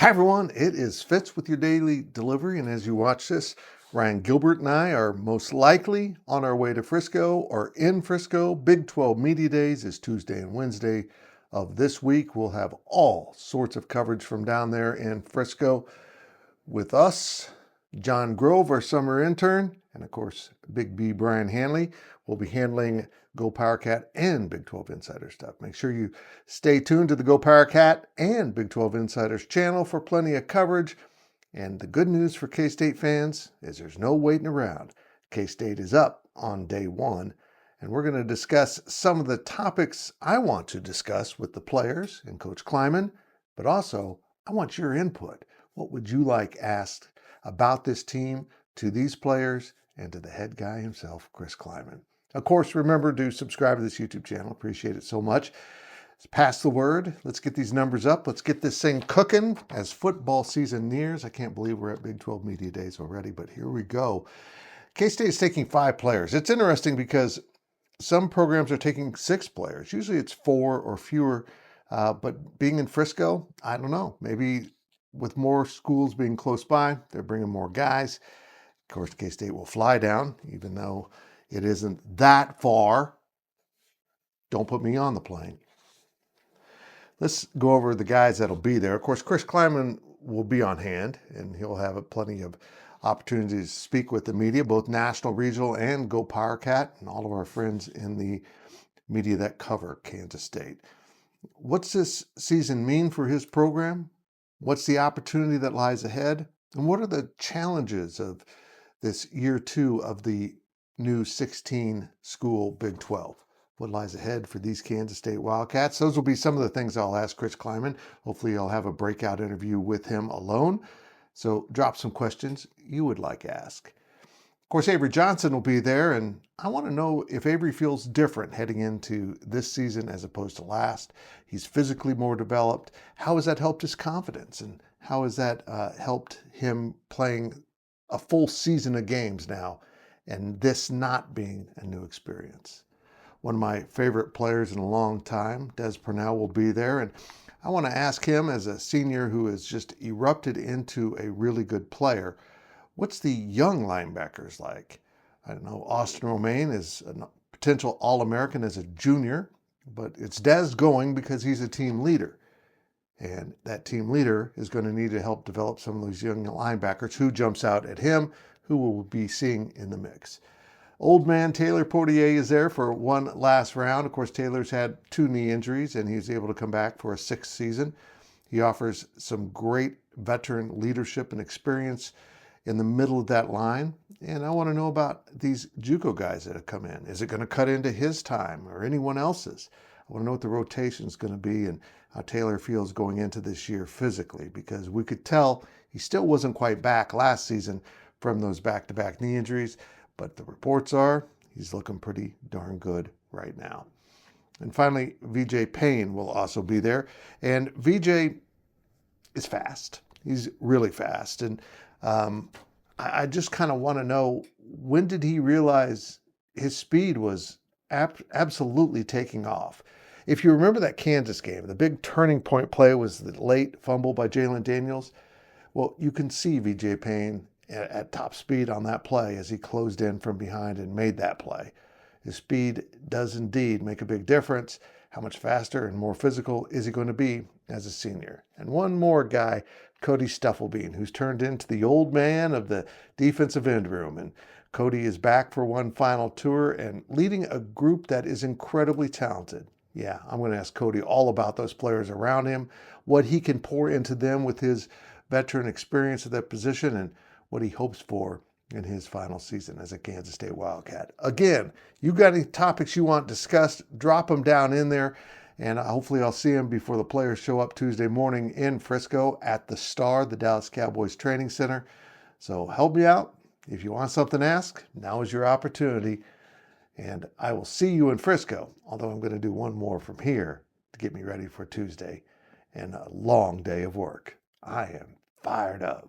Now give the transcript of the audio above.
Hi everyone, it is Fitz with your daily delivery, and as you watch this, Ryan Gilbert and I are most likely on our way to Frisco or in Frisco. Big 12 Media Days is Tuesday and Wednesday of this week. We'll have all sorts of coverage from down there in Frisco with us, John Grove, our summer intern, and of course, Big B Brian Hanley will be handling GoPowercat and Big 12 Insider stuff. Make sure you stay tuned to the GoPowercat and Big 12 Insiders channel for plenty of coverage. And the good news for K-State fans is there's no waiting around. K-State is up on day one, and we're going to discuss some of the topics I want to discuss with the players and Coach Kleiman, but also I want your input. What would you like asked about this team to these players and to the head guy himself, Chris Kleiman? Of course, remember to subscribe to this YouTube channel. Appreciate it so much. Let's pass the word. Let's get these numbers up. Let's get this thing cooking as football season nears. I can't believe we're at Big 12 Media Days already, but here we go. K-State is taking 5 players. It's interesting because some programs are taking 6 players. Usually it's 4 or fewer, but being in Frisco, I don't know. Maybe with more schools being close by, they're bringing more guys. Of course, K-State will fly down, even though it isn't that far. Don't put me on the plane. Let's go over the guys that'll be there. Of course, Chris Kleiman will be on hand, and he'll have plenty of opportunities to speak with the media, both national, regional, and GoPowercat, and all of our friends in the media that cover Kansas State. What's this season mean for his program? What's the opportunity that lies ahead? And what are the challenges of this year 2 of the new 16-school Big 12? What lies ahead for these Kansas State Wildcats? Those will be some of the things I'll ask Chris Kleiman. Hopefully I'll have a breakout interview with him alone. So drop some questions you would like to ask. Of course, Avery Johnson will be there, and I want to know if Avery feels different heading into this season as opposed to last. He's physically more developed. How has that helped his confidence, and how has that helped him playing a full season of games now, and this not being a new experience? One of my favorite players in a long time, Des Purnell, will be there, and I want to ask him, as a senior who has just erupted into a really good player, what's the young linebackers like? I don't know, Austin Romaine is a potential All-American as a junior, but it's Des going because he's a team leader. And that team leader is going to need to help develop some of those young linebackers. Who jumps out at him? Who will be seeing in the mix? Old man Taylor Portier is there for one last round. Of course, Taylor's had 2 knee injuries, and he's able to come back for a 6th season. He offers some great veteran leadership and experience in the middle of that line. And I want to know about these JUCO guys that have come in. Is it going to cut into his time or anyone else's? I want to know what the rotation is going to be and how Taylor feels going into this year physically, because we could tell he still wasn't quite back last season from those back-to-back knee injuries. But the reports are he's looking pretty darn good right now. And finally, VJ Payne will also be there. And VJ is fast. He's really fast. And I just kind of want to know, when did he realize his speed was absolutely taking off? If you remember that Kansas game, the big turning point play was the late fumble by Jalen Daniels. Well, you can see VJ Payne at top speed on that play as he closed in from behind and made that play. His speed does indeed make a big difference. How much faster and more physical is he going to be as a senior? And one more guy, Cody Stufflebean, who's turned into the old man of the defensive end room. And Cody is back for one final tour and leading a group that is incredibly talented. Yeah, I'm going to ask Cody all about those players around him, what he can pour into them with his veteran experience at that position, and what he hopes for in his final season as a Kansas State Wildcat. Again, you got any topics you want discussed, drop them down in there, and hopefully I'll see them before the players show up Tuesday morning in Frisco at the Star, the Dallas Cowboys Training Center. So help me out. If you want something asked, now is your opportunity. And I will see you in Frisco, although I'm going to do one more from here to get me ready for Tuesday and a long day of work. I am fired up.